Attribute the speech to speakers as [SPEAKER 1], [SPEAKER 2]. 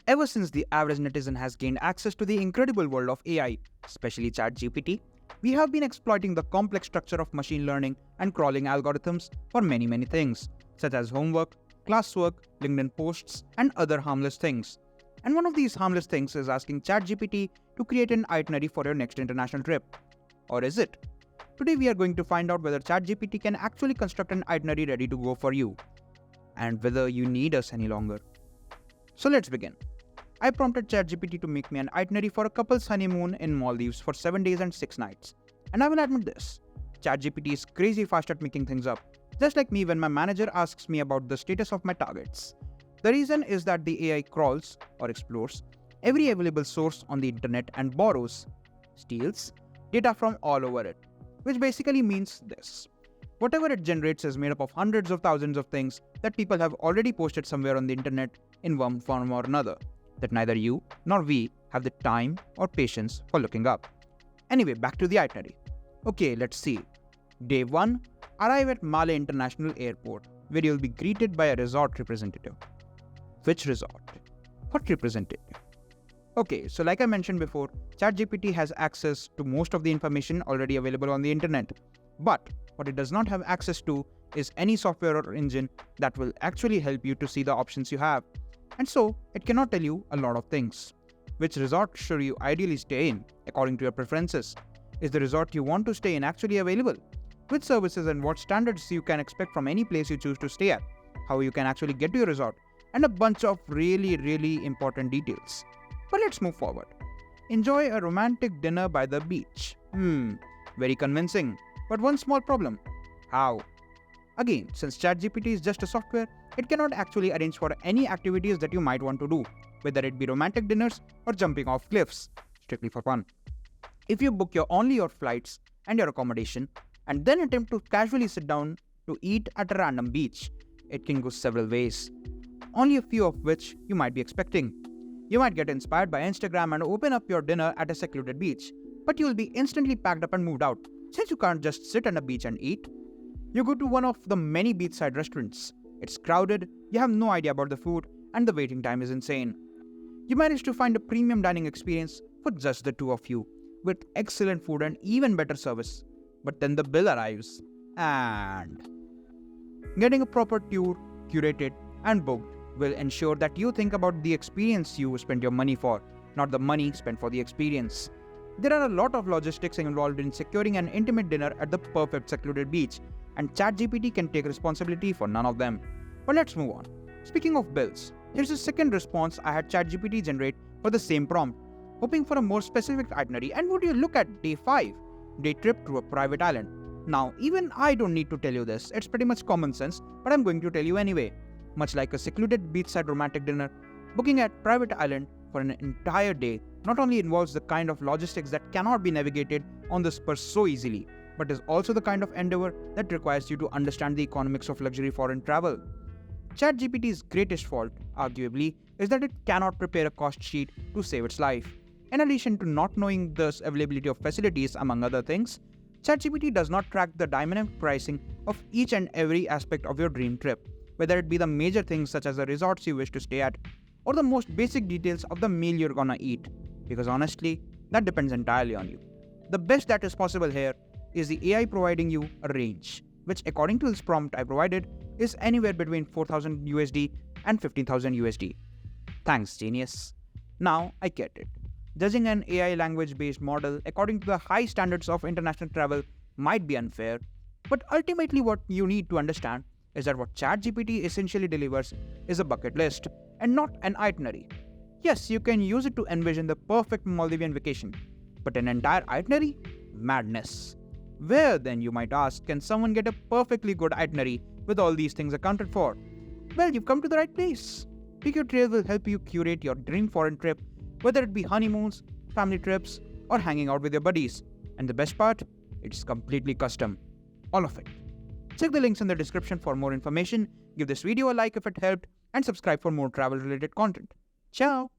[SPEAKER 1] Ever since the average netizen has gained access to the incredible world of AI, especially ChatGPT, we have been exploiting the complex structure of machine learning and crawling algorithms for many things, such as homework, classwork, LinkedIn posts, and other harmless things. And one of these harmless things is asking ChatGPT to create an itinerary for your next international trip. Or is it? Today we are going to find out whether ChatGPT can actually construct an itinerary ready to go for you, and whether you need us any longer. So let's begin. I prompted ChatGPT to make me an itinerary for a couple's honeymoon in Maldives for 7 days and 6 nights. And I will admit this, ChatGPT is crazy fast at making things up, just like me when my manager asks me about the status of my targets. The reason is that the AI crawls or explores every available source on the internet and steals data from all over it, which basically means this. Whatever it generates is made up of hundreds of thousands of things that people have already posted somewhere on the internet in one form or another, that neither you nor we have the time or patience for looking up. Anyway, back to the itinerary. Okay, let's see. Day 1, arrive at Malé International Airport, where you'll be greeted by a resort representative. Which resort? What representative? Okay, so like I mentioned before, ChatGPT has access to most of the information already available on the internet. But what it does not have access to is any software or engine that will actually help you to see the options you have. And so, it cannot tell you a lot of things. Which resort should you ideally stay in, according to your preferences? Is the resort you want to stay in actually available? Which services and what standards you can expect from any place you choose to stay at? How you can actually get to your resort? And a bunch of really important details. But let's move forward. Enjoy a romantic dinner by the beach. Very convincing. But one small problem. How? Again, since ChatGPT is just a software, it cannot actually arrange for any activities that you might want to do, whether it be romantic dinners or jumping off cliffs, strictly for fun. If you book only your flights and your accommodation, and then attempt to casually sit down to eat at a random beach, it can go several ways, only a few of which you might be expecting. You might get inspired by Instagram and open up your dinner at a secluded beach, but you will be instantly packed up and moved out, since you can't just sit on a beach and eat. You go to one of the many beachside restaurants. It's crowded, you have no idea about the food, and the waiting time is insane. You manage to find a premium dining experience for just the two of you, with excellent food and even better service. But then the bill arrives, and getting a proper tour, curated and booked, will ensure that you think about the experience you spent your money for, not the money spent for the experience. There are a lot of logistics involved in securing an intimate dinner at the perfect secluded beach, and ChatGPT can take responsibility for none of them. But let's move on. Speaking of bills, here's a second response I had ChatGPT generate for the same prompt, hoping for a more specific itinerary. And would you look at day 5, day trip to a private island. Now, even I don't need to tell you this, it's pretty much common sense, but I'm going to tell you anyway. Much like a secluded beachside romantic dinner, booking a private island for an entire day not only involves the kind of logistics that cannot be navigated on the spur so easily, but is also the kind of endeavor that requires you to understand the economics of luxury foreign travel. ChatGPT's greatest fault, arguably, is that it cannot prepare a cost sheet to save its life. In addition to not knowing the availability of facilities, among other things, ChatGPT does not track the dynamic pricing of each and every aspect of your dream trip, whether it be the major things such as the resorts you wish to stay at, or the most basic details of the meal you're gonna eat, because honestly, that depends entirely on you. The best that is possible here is the AI providing you a range, which according to this prompt I provided is anywhere between 4,000 USD and 15,000 USD. Thanks, genius. Now I get it. Judging an AI language-based model according to the high standards of international travel might be unfair, but ultimately what you need to understand is that what ChatGPT essentially delivers is a bucket list and not an itinerary. Yes, you can use it to envision the perfect Maldivian vacation, but an entire itinerary? Madness. Where then, you might ask, can someone get a perfectly good itinerary with all these things accounted for? Well, you've come to the right place. Pickyourtrail will help you curate your dream foreign trip, whether it be honeymoons, family trips, or hanging out with your buddies. And the best part? It's completely custom. All of it. Check the links in the description for more information, give this video a like if it helped, and subscribe for more travel related content. Ciao!